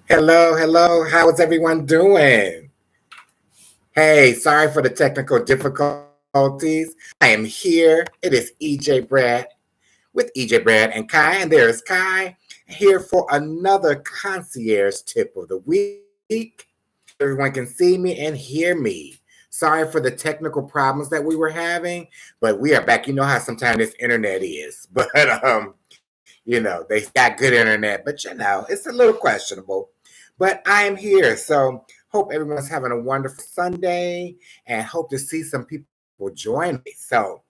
Hello, hello. How is everyone doing? Hey, sorry for the technical difficulties. I am here. It is EJ Brad with EJ Brad and Kai, and there's Kai here for another concierge tip of the week. Everyone can see me and hear me. Sorry for the technical problems that we were having, but we are back. You know how sometimes this internet is, but they got good internet, but it's a little questionable. But I am here, so hope everyone's having a wonderful Sunday, and hope to see some people join me. So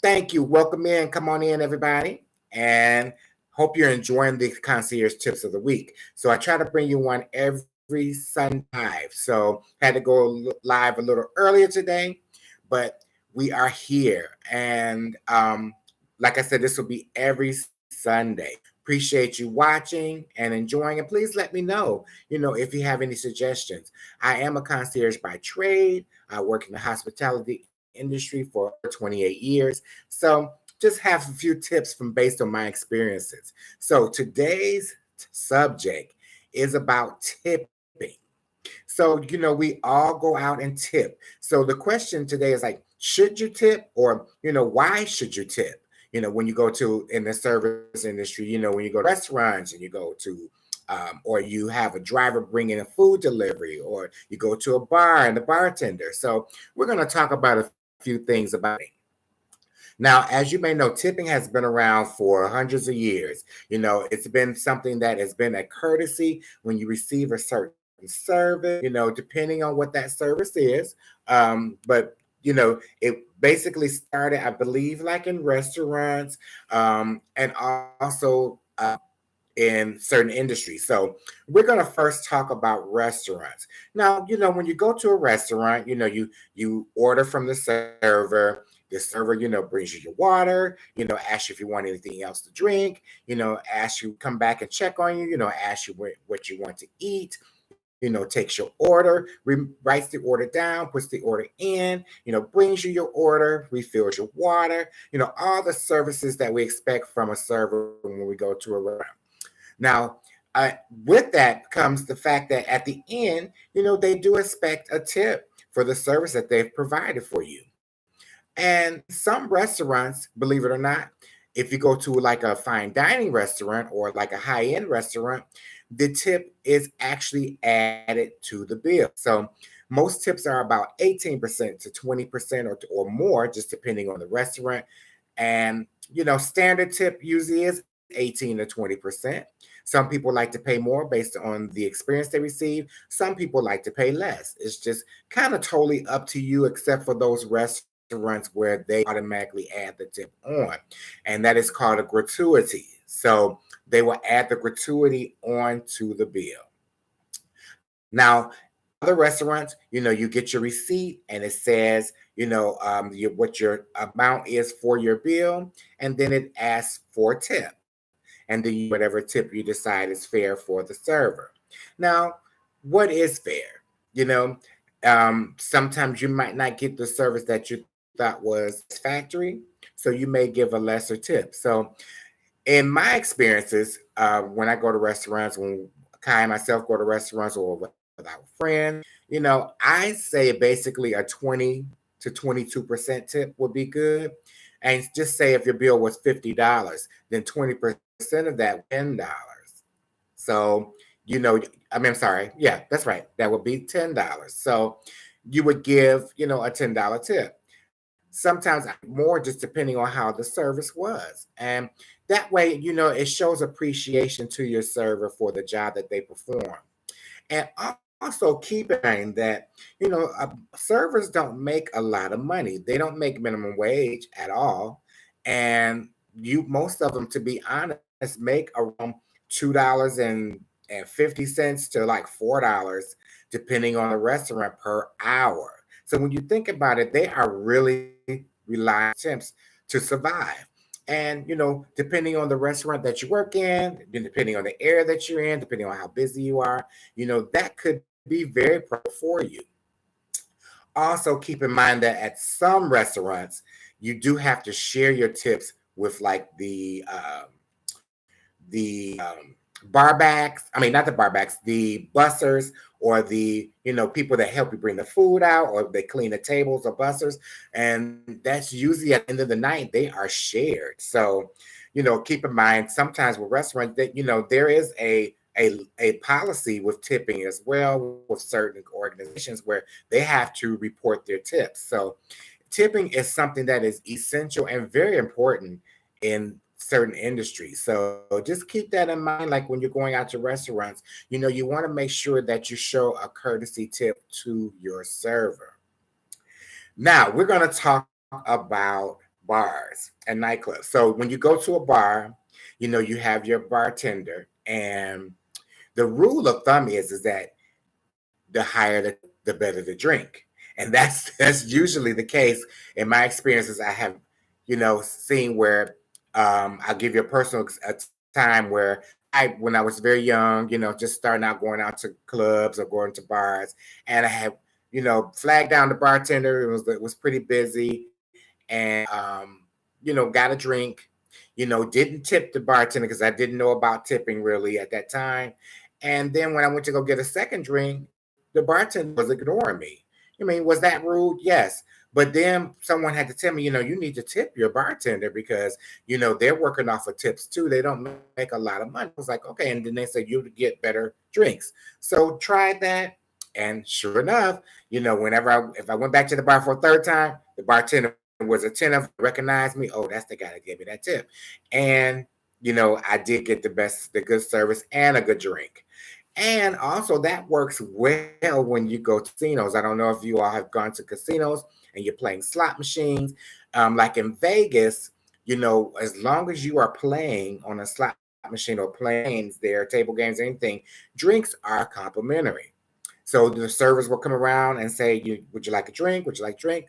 thank you. Welcome in. Come on in, everybody, and hope you're enjoying the concierge tips of the week. So I try to bring you one every Sunday live. So had to go live a little earlier today, but we are here, and like I said, this will be every Sunday. Appreciate you watching and enjoying. And please let me know, if you have any suggestions. I am a concierge by trade. I work in the hospitality industry for 28 years. So just have a few tips from based on my experiences. So today's subject is about tipping. So, we all go out and tip. So the question today is like, should you tip, or, why should you tip? When you go to in the service industry, when you go to restaurants and you go to, or you have a driver bringing a food delivery, or you go to a bar and the bartender. So we're going to talk about a few things about it. Now, as you may know, tipping has been around for hundreds of years. It's been something that has been a courtesy when you receive a certain service, depending on what that service is. But it basically started, I believe, like in restaurants, and also in certain industries. So we're going to first talk about restaurants. Now, when you go to a restaurant, you order from the server. The server, brings you your water, asks you if you want anything else to drink, asks you come back and check on you, asks you what you want to eat, takes your order, writes the order down, puts the order in, brings you your order, refills your water, all the services that we expect from a server when we go to a restaurant. Now, with that comes the fact that at the end, they do expect a tip for the service that they've provided for you. And some restaurants, believe it or not, if you go to like a fine dining restaurant or like a high end restaurant, the tip is actually added to the bill. So most tips are about 18% to 20% or more, just depending on the restaurant. And, standard tip usually is 18 to 20%. Some people like to pay more based on the experience they receive. Some people like to pay less. It's just kind of totally up to you, except for those restaurants where they automatically add the tip on. And that is called a gratuity. So they will add the gratuity onto the bill. Now, other restaurants, you get your receipt and it says, what your amount is for your bill, and then it asks for a tip, and then you put whatever tip you decide is fair for the server. Now, what is fair? You know, sometimes you might not get the service that you thought was satisfactory, so you may give a lesser tip. So, in my experiences, when I go to restaurants, when Kai and myself go to restaurants or with our friends, I say basically a 20 to 22% tip would be good. And just say if your bill was $50, then 20% of that $10. So, I'm sorry. Yeah, that's right. That would be $10. So you would give, a $10 tip. Sometimes more just depending on how the service was. And that way, it shows appreciation to your server for the job that they perform. And also keep in mind that, servers don't make a lot of money. They don't make minimum wage at all. And most of them, to be honest, make around $2.50 to like $4, depending on the restaurant per hour. So when you think about it, they are really relying on temps to survive. And depending on the restaurant that you work in, depending on the area that you're in, depending on how busy you are, that could be very profitable for you. Also, keep in mind that at some restaurants, you do have to share your tips with like the barbacks, I mean, not the barbacks, the bussers or the, people that help you bring the food out or they clean the tables or bussers. And that's usually at the end of the night, they are shared. So, keep in mind sometimes with restaurants that, there is a policy with tipping as well with certain organizations where they have to report their tips. So tipping is something that is essential and very important in certain industries. So just keep that in mind. Like when you're going out to restaurants, you want to make sure that you show a courtesy tip to your server. Now we're going to talk about bars and nightclubs. So when you go to a bar, you have your bartender, and the rule of thumb is that the higher the better the drink. And that's that's usually the case in my experiences. I have, seen where I'll give you a personal a time where when I was very young, just starting out going out to clubs or going to bars, and I had, flagged down the bartender. It was pretty busy, and got a drink. Didn't tip the bartender because I didn't know about tipping really at that time. And then when I went to go get a second drink, the bartender was ignoring me. I mean, was that rude? Yes. But then someone had to tell me, you need to tip your bartender because, they're working off of tips too. They don't make a lot of money. I was like, okay. And then they said you would get better drinks. So tried that. And sure enough, if I went back to the bar for a third time, the bartender was attentive, recognized me. Oh, that's the guy that gave me that tip. And, I did get the good service and a good drink. And also, that works well when you go to casinos. I don't know if you all have gone to casinos and you're playing slot machines. Like in Vegas, as long as you are playing on a slot machine or playing games there, table games, anything, drinks are complimentary. So the servers will come around and say, would you like a drink? Would you like a drink?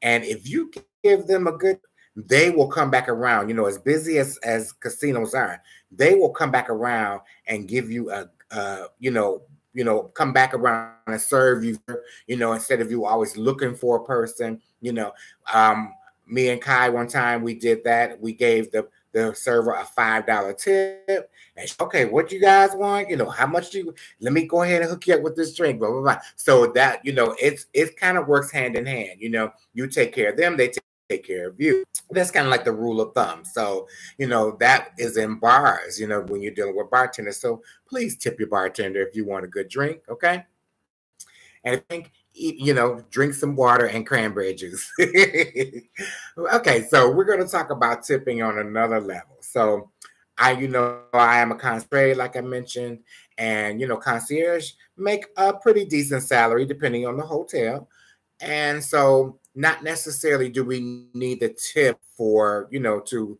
And if you give them a good, they will come back around. As busy as casinos are, they will come back around and give you come back around and serve you, instead of you always looking for a person. Um, Me and Kai one time we did that. We gave the server a $5 tip. And she, okay, what you guys want? How much do you? Let me go ahead and hook you up with this drink. Blah blah blah. So that it kind of works hand in hand. You take care of them, they take care of you. That's kind of like the rule of thumb. So that is in bars. When you're dealing with bartenders. So please tip your bartender if you want a good drink. Okay. And if you drink, drink some water and cranberry juice. Okay, so we're going to talk about tipping on another level. So I am a concierge, like I mentioned, and concierge make a pretty decent salary depending on the hotel. And so not necessarily do we need the tip for, to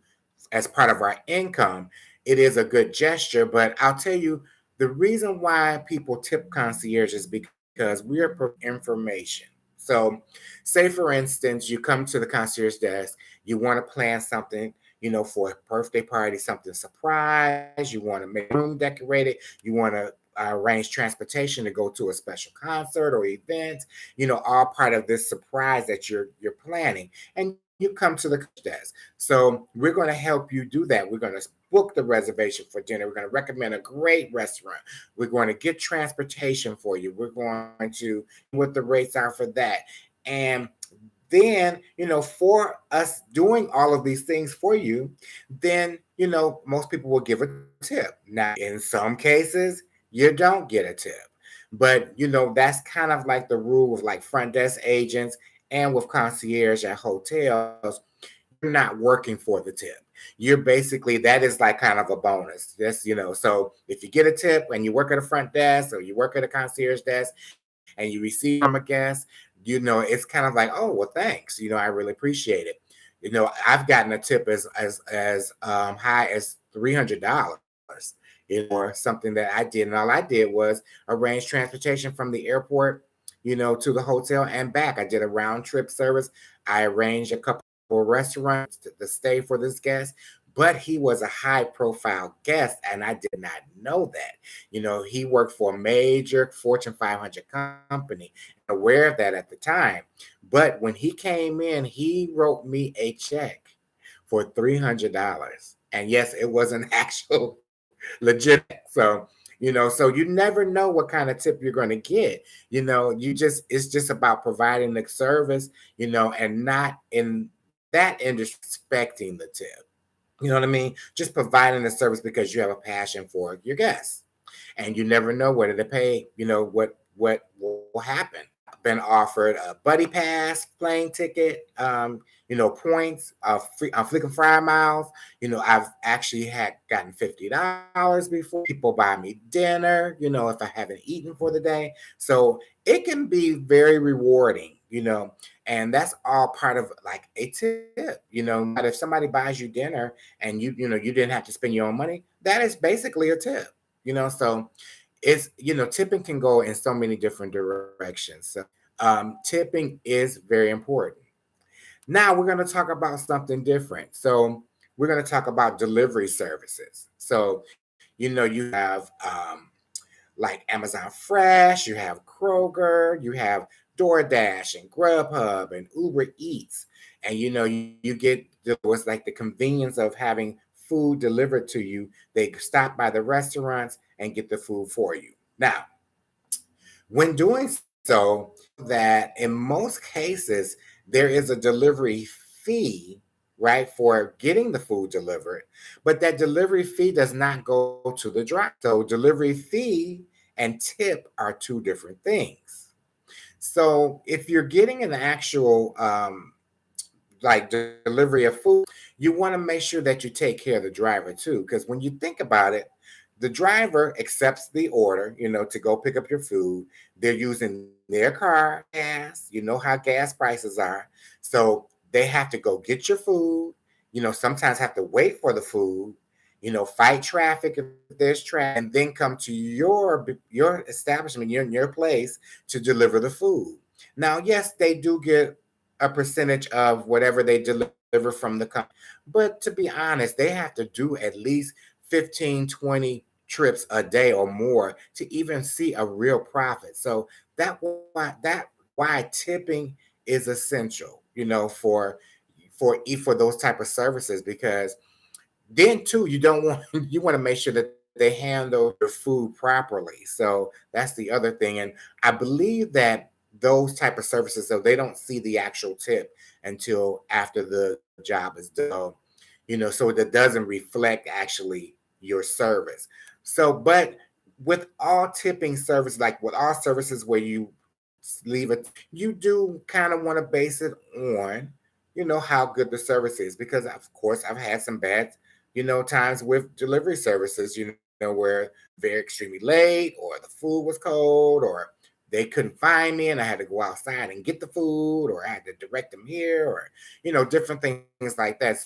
as part of our income. It is a good gesture, but I'll tell you the reason why people tip concierge is because we are information. So, say for instance, you come to the concierge desk, you want to plan something, for a birthday party, something surprise, you want to make a room decorated, you want to arrange transportation to go to a special concert or event, all part of this surprise that you're planning. And you come to the desk. So we're going to help you do that. We're going to book the reservation for dinner. We're going to recommend a great restaurant. We're going to get transportation for you. We're going to what the rates are for that. And then, for us doing all of these things for you, then, most people will give a tip. Now, in some cases, you don't get a tip. But, that's kind of like the rule with like front desk agents and with concierge at hotels. You're not working for the tip. You're basically, that is like kind of a bonus. Yes, so if you get a tip and you work at a front desk or you work at a concierge desk and you receive from a guest, it's kind of like, oh, well, thanks. I really appreciate it. I've gotten a tip as high as $300, for something that I did. And all I did was arrange transportation from the airport, to the hotel and back. I did a round trip service. I arranged a couple of restaurants to stay for this guest, but he was a high profile guest and I did not know that. He worked for a major Fortune 500 company, aware of that at the time. But when he came in, he wrote me a check for $300. And yes, it was an actual legit. So, so you never know what kind of tip you're going to get. It's just about providing the service, and not in that industry expecting the tip. You know what I mean? Just providing the service because you have a passion for your guests, and you never know whether they pay. What will happen. Been offered a buddy pass plane ticket, points, frequent flyer miles. I've actually had gotten $50 before. People buy me dinner, if I haven't eaten for the day. So it can be very rewarding, and that's all part of like a tip, But if somebody buys you dinner and you didn't have to spend your own money, that is basically a tip, So it's tipping can go in so many different directions. So tipping is very important. Now we're going to talk about something different. So we're going to talk about delivery services. So you have like Amazon Fresh, you have Kroger, you have DoorDash and Grubhub and Uber Eats, and you get what's like the convenience of having food delivered to you. They stop by the restaurants and get the food for you. Now, when doing so, that in most cases there is a delivery fee, right, for getting the food delivered, but that delivery fee does not go to the driver. So delivery fee and tip are two different things. So if you're getting an actual like delivery of food, you want to make sure that you take care of the driver too. Because when you think about it, the driver accepts the order, to go pick up your food. They're using their car gas. You know how gas prices are. So they have to go get your food, sometimes have to wait for the food, fight traffic if there's traffic, and then come to your establishment, your place to deliver the food. Now, yes, they do get a percentage of whatever they deliver from the company. But to be honest, they have to do at least 15, 20 trips a day or more to even see a real profit. So that why tipping is essential, for those type of services, because then too you don't want you want to make sure that they handle your food properly. So that's the other thing. And I believe that those type of services, so they don't see the actual tip until after the job is done. So, so that doesn't reflect actually your service. So but with all tipping service, like with all services where you leave it, you do kind of want to base it on how good the service is, because of course I've had some bad times with delivery services, where very extremely late, or the food was cold, or they couldn't find me and I had to go outside and get the food, or I had to direct them here, or, different things like that.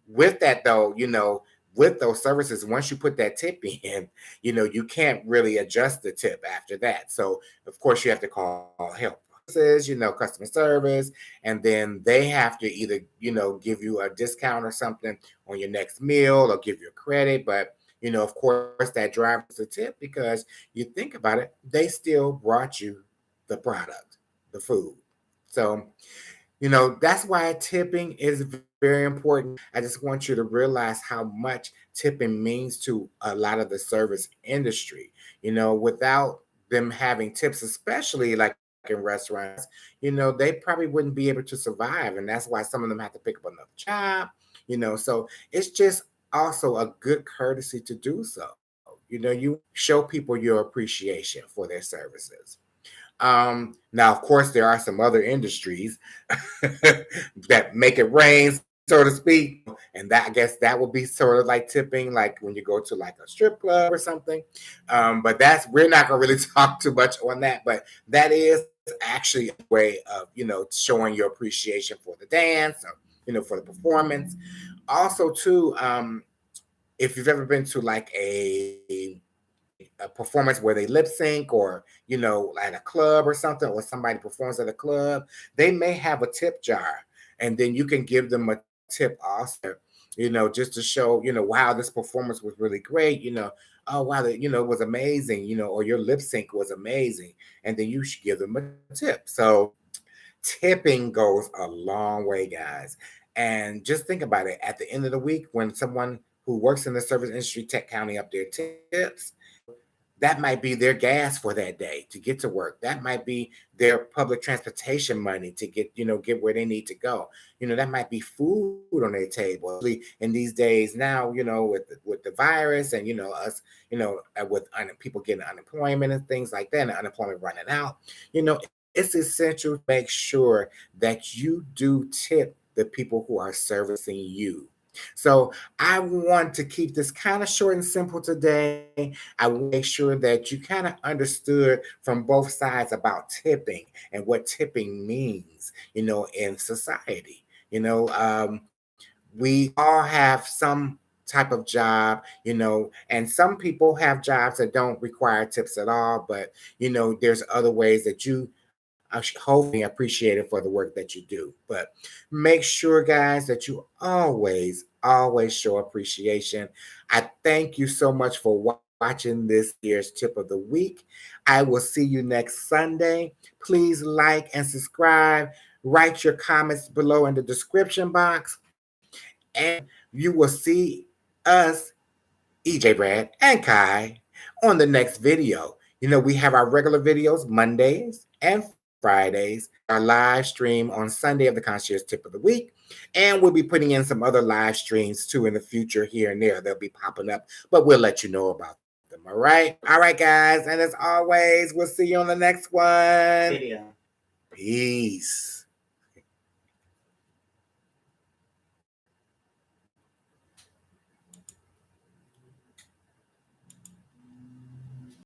With that though, with those services, once you put that tip in, you can't really adjust the tip after that. So of course you have to call help, customer service, and then they have to either, give you a discount or something on your next meal, or give you a credit. But, of course, that drives a tip, because you think about it, they still brought you the product, the food. So, that's why tipping is very important. I just want you to realize how much tipping means to a lot of the service industry. Without them having tips, especially like in restaurants, they probably wouldn't be able to survive. And that's why some of them have to pick up another job, So it's just also a good courtesy to do so. You show people your appreciation for their services. Now, of course, there are some other industries that make it rain, so to speak, and that I guess that would be sort of like tipping, like when you go to like a strip club or something. But we're not gonna really talk too much on that. But that is actually a way of showing your appreciation for the dance, or for the performance. Also, too, if you've ever been to like a performance where they lip sync, or at a club or something, or somebody performs at a club, they may have a tip jar, and then you can give them a tip also, just to show, wow, this performance was really great, oh wow, it was amazing, or your lip sync was amazing, and then you should give them a tip. So tipping goes a long way, guys. And just think about it, at the end of the week, when someone who works in the service industry tech counting up their tips. That might be their gas for that day to get to work. That might be their public transportation money to get where they need to go. That might be food on their table. In these days now, with the virus and us, with people getting unemployment and things like that, and unemployment running out, it's essential to make sure that you do tip the people who are servicing you. So I want to keep this kind of short and simple today. I want to make sure that you kind of understood from both sides about tipping and what tipping means, in society. We all have some type of job, and some people have jobs that don't require tips at all, but there's other ways that you I should hopefully appreciate it for the work that you do. But make sure, guys, that you always show appreciation. I thank you so much for watching this year's tip of the week. I will see you next Sunday. Please like and subscribe. Write your comments below in the description box, and you will see us, EJ Brad and Kai, on the next video. We have our regular videos Mondays and Fridays, our live stream on Sunday of the Concierge Tip of the Week. And we'll be putting in some other live streams too in the future here and there. They'll be popping up, but we'll let you know about them. All right. All right, guys. And as always, we'll see you on the next one. Video. Peace.